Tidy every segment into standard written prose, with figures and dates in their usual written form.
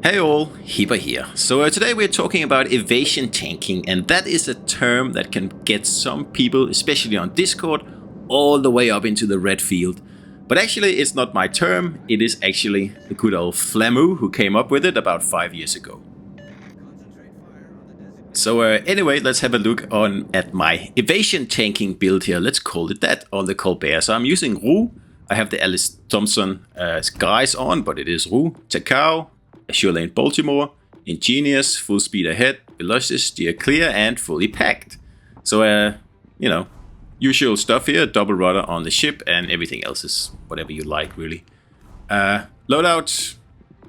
Hey all, Heber here. So today we're talking about evasion tanking, and that is a term that can get some people, especially on Discord, all the way up into the red field. But actually it's not my term, it is actually the good old Flamu who came up with it about 5 years ago. So anyway, let's have a look at my evasion tanking build here, let's call it that, on the Colbert. So I'm using Rue, I have the Alice Thompson guys on, but it is Rue, Takao, Azure Lane Baltimore, Ingenious, full speed ahead, velocity, steer clear, and fully packed. So, you know, usual stuff here, double rudder on the ship, and everything else is whatever you like, really. Loadout,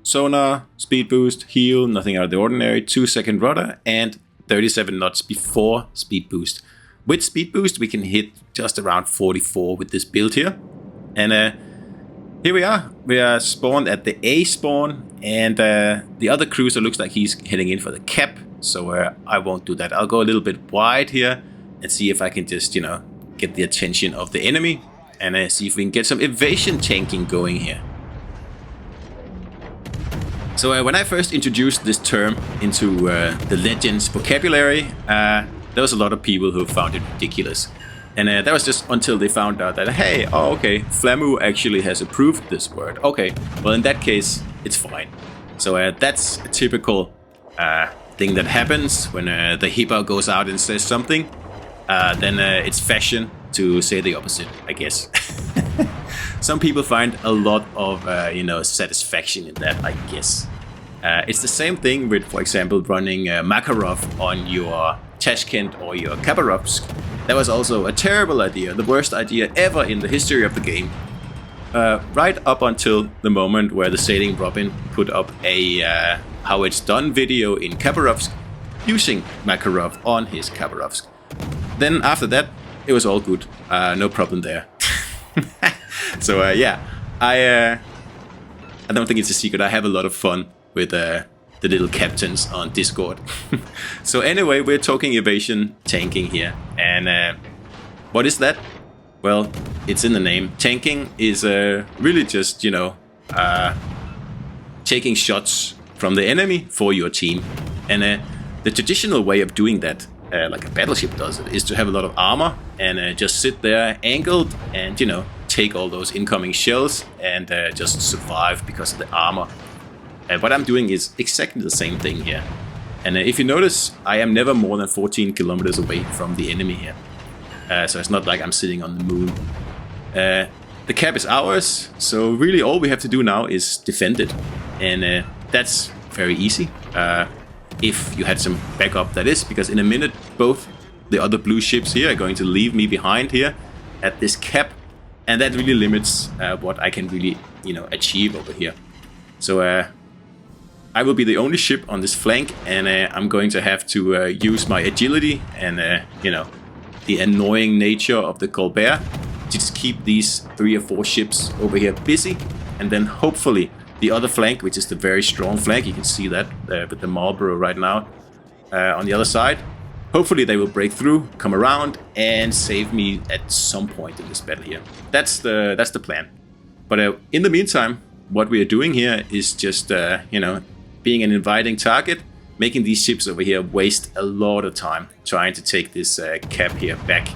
sonar, speed boost, heal, nothing out of the ordinary, 2-second rudder, and 37 knots before speed boost. With speed boost, we can hit just around 44 with this build here. And here we are. We are spawned at the A spawn, and the other cruiser looks like he's heading in for the cap, so I won't do that. I'll go a little bit wide here and see if I can just, you know, get the attention of the enemy and see if we can get some evasion tanking going here. So when I first introduced this term into the Legends vocabulary, there was a lot of people who found it ridiculous. And that was just until they found out that, hey, oh, okay, Flamu actually has approved this word. Okay, well, in that case, it's fine. So that's a typical thing that happens when the Heber goes out and says something. Then it's fashion to say the opposite, I guess. Some people find a lot of, you know, satisfaction in that, I guess. It's the same thing with, for example, running Makarov on your Tashkent or your Khabarovsk. That was also a terrible idea, the worst idea ever in the history of the game. Right up until the moment where the Sailing Robin put up a how it's done video in Khabarovsk using Makarov on his Khabarovsk. Then after that, it was all good, no problem there. So yeah, I don't think it's a secret, I have a lot of fun with the little captains on Discord. So anyway, we're talking evasion tanking here, and what is that? Well, it's in the name. Tanking is really just, you know, taking shots from the enemy for your team, and the traditional way of doing that, like a battleship does it, is to have a lot of armor and just sit there angled and, you know, take all those incoming shells and just survive because of the armor. What I'm doing is exactly the same thing here. And if you notice, I am never more than 14 kilometers away from the enemy here. So it's not like I'm sitting on the moon. The cap is ours, so really all we have to do now is defend it. And that's very easy. If you had some backup, that is, because in a minute both the other blue ships here are going to leave me behind here at this cap. And that really limits what I can really, you know, achieve over here. So I will be the only ship on this flank, and I'm going to have to use my agility and, you know, the annoying nature of the Colbert to just keep these 3 or 4 ships over here busy, and then hopefully the other flank, which is the very strong flank, you can see that with the Marlborough right now on the other side, hopefully they will break through, come around, and save me at some point in this battle here. That's the plan. But in the meantime, what we are doing here is just, you know, being an inviting target, making these ships over here waste a lot of time trying to take this cap here back.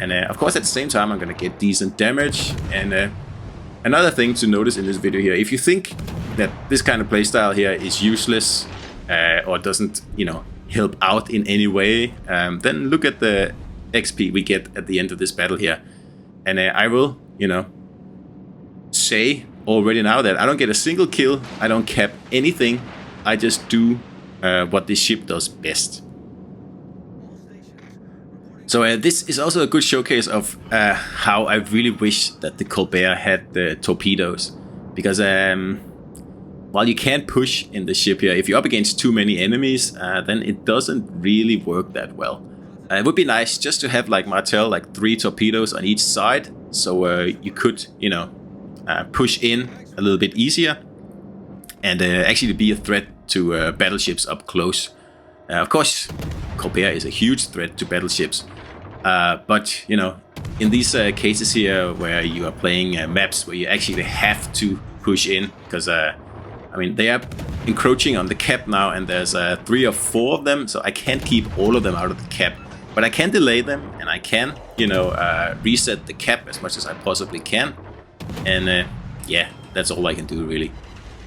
And of course, at the same time, I'm going to get decent damage. And another thing to notice in this video here, if you think that this kind of playstyle here is useless or doesn't, you know, help out in any way, then look at the XP we get at the end of this battle here. And I will, you know, say already now that I don't get a single kill, I don't cap anything, I just do what this ship does best. So this is also a good showcase of how I really wish that the Colbert had the torpedoes, because while you can't push in the ship here, if you're up against too many enemies, then it doesn't really work that well. It would be nice just to have, like Martel, like 3 torpedoes on each side, so you could, you know, push in a little bit easier and actually be a threat to battleships up close. Of course, Colbert is a huge threat to battleships, but, you know, in these cases here where you are playing maps where you actually have to push in, because I mean, they are encroaching on the cap now, and there's 3 or 4 of them, so I can't keep all of them out of the cap. But I can delay them, and I can, you know, reset the cap as much as I possibly can. And yeah, that's all I can do, really.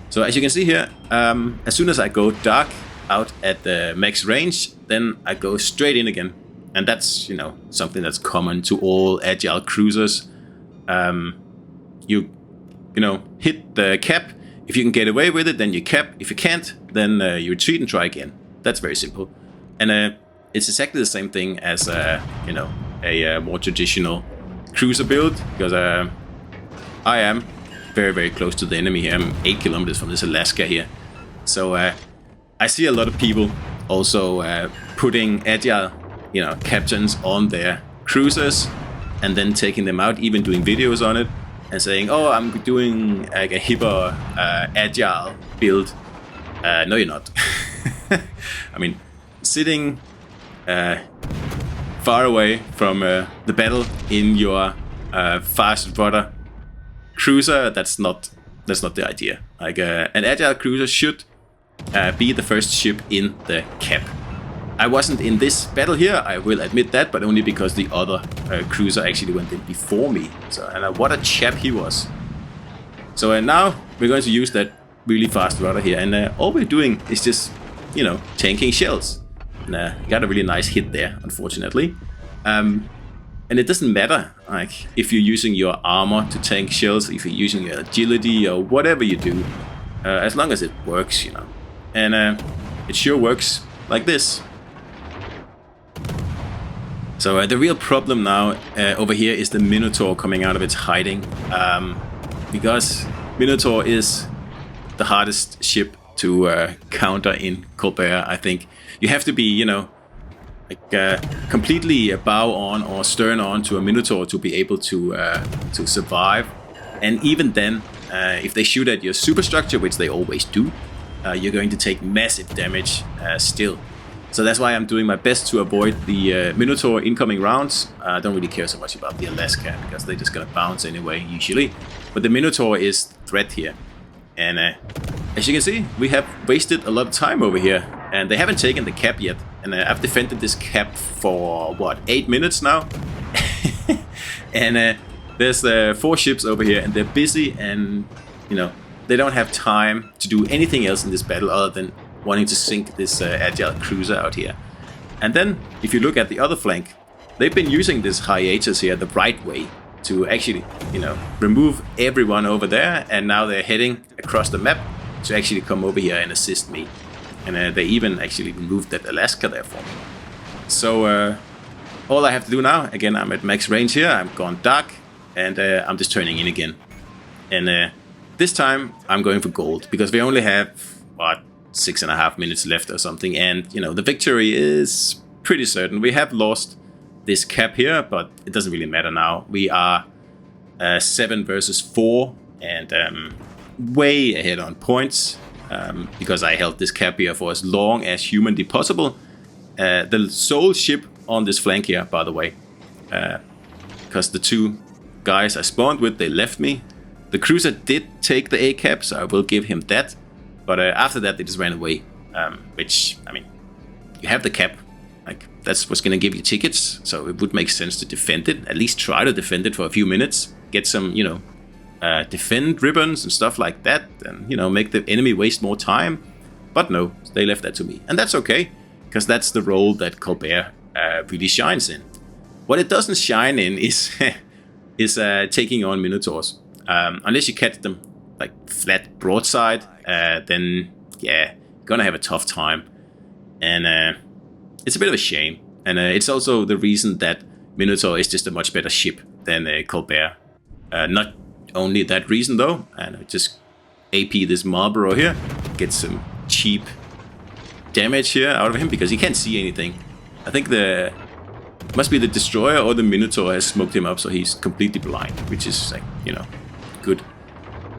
So as you can see here, as soon as I go dark out at the max range, then I go straight in again. And that's, you know, something that's common to all Agile cruisers. You know, hit the cap. If you can get away with it, then you cap. If you can't, then you retreat and try again. That's very simple. And it's exactly the same thing as, you know, a more traditional cruiser build, because I am very, very close to the enemy here. I'm 8 kilometers from this Alaska here. So I see a lot of people also putting Agile, you know, captains on their cruisers and then taking them out, even doing videos on it and saying, oh, I'm doing like a hipper Agile build. No, you're not. I mean, sitting far away from the battle in your fast rudder cruiser, that's not the idea. Like an Agile cruiser should be the first ship in the cap. I wasn't in this battle here, I will admit that, but only because the other cruiser actually went in before me. So, and what a chap he was. So now we're going to use that really fast rudder here, and all we're doing is just, you know, tanking shells. And got a really nice hit there, unfortunately. And it doesn't matter, like, if you're using your armor to tank shells, if you're using your agility or whatever you do, as long as it works, you know. And it sure works like this. So the real problem now over here is the Minotaur coming out of its hiding, because Minotaur is the hardest ship to counter in Colbert. I think you have to be, you know, like completely bow on or stern on to a Minotaur to be able to survive. And even then, if they shoot at your superstructure, which they always do, you're going to take massive damage still. So that's why I'm doing my best to avoid the Minotaur incoming rounds. I don't really care so much about the Alaska, because they're just gonna bounce anyway, usually. But the Minotaur is the threat here. And as you can see, we have wasted a lot of time over here. And they haven't taken the cap yet. And I've defended this cap for, what, 8 minutes now? And there's 4 ships over here, and they're busy, and, you know, they don't have time to do anything else in this battle other than wanting to sink this Agile cruiser out here. And then, if you look at the other flank, they've been using this hiatus here the right way to actually, you know, remove everyone over there, and now they're heading across the map to actually come over here and assist me. And they even actually removed that Alaska there for me. So all I have to do now, again, I'm at max range here, I'm gone dark, and I'm just turning in again. And this time I'm going for gold, because we only have, what, 6.5 minutes left or something, and, you know, the victory is pretty certain. We have lost this cap here, but it doesn't really matter now. We are 7 versus 4, and way ahead on points, because I held this cap here for as long as humanly possible. The sole ship on this flank here, by the way, because the 2 guys I spawned with, they left me. The cruiser did take the A cap, so I will give him that. But after that, they just ran away, which, I mean, you have the cap. Like, that's what's going to give you tickets, so it would make sense to defend it. At least try to defend it for a few minutes. Get some, you know, defend ribbons and stuff like that, and, you know, make the enemy waste more time. But no, they left that to me. And that's okay, because that's the role that Colbert really shines in. What it doesn't shine in is, taking on Minotaurs. Unless you catch them, like, flat broadside, then, yeah, you're gonna have a tough time. And it's a bit of a shame. And it's also the reason that Minotaur is just a much better ship than Colbert. Not only that reason, though. And just AP this Marlboro here, get some cheap damage here out of him, because he can't see anything. I think must be the Destroyer or the Minotaur has smoked him up, so he's completely blind, which is, like, you know, good.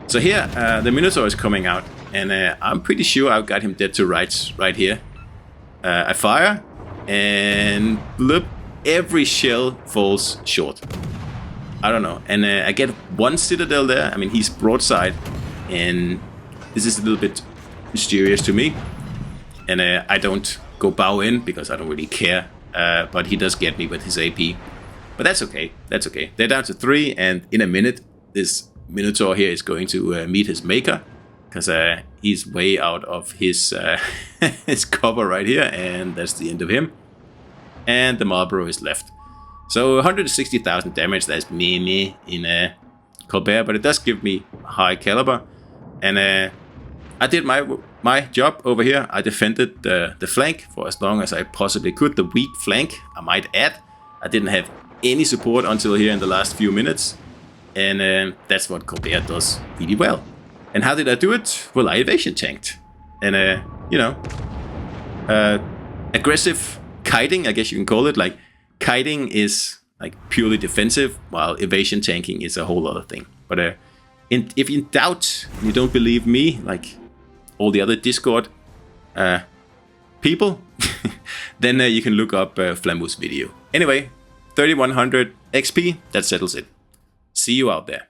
So here, the Minotaur is coming out, and I'm pretty sure I've got him dead to rights right here. I fire, and bloop, every shell falls short. I don't know, and I get 1 citadel there. I mean, he's broadside, and This is a little bit mysterious to me. And I don't go bow in because I don't really care. But he does get me with his AP. But that's okay. That's okay. They're down to 3, and in a minute, this Minotaur here is going to meet his maker. Because he's way out of his, his cover right here, and that's the end of him. And the Marlboro is left. So 160,000 damage, that's me in Colbert, but it does give me high caliber. And I did my job over here. I defended the flank for as long as I possibly could. The weak flank, I might add. I didn't have any support until here in the last few minutes. And that's what Colbert does really well. And how did I do it? Well, I evasion tanked. And, aggressive kiting, I guess you can call it. Like, kiting is like purely defensive, while evasion tanking is a whole other thing. But if in doubt, and you don't believe me, like all the other Discord people, then you can look up Flammu's video. Anyway, 3100 XP, that settles it. See you out there.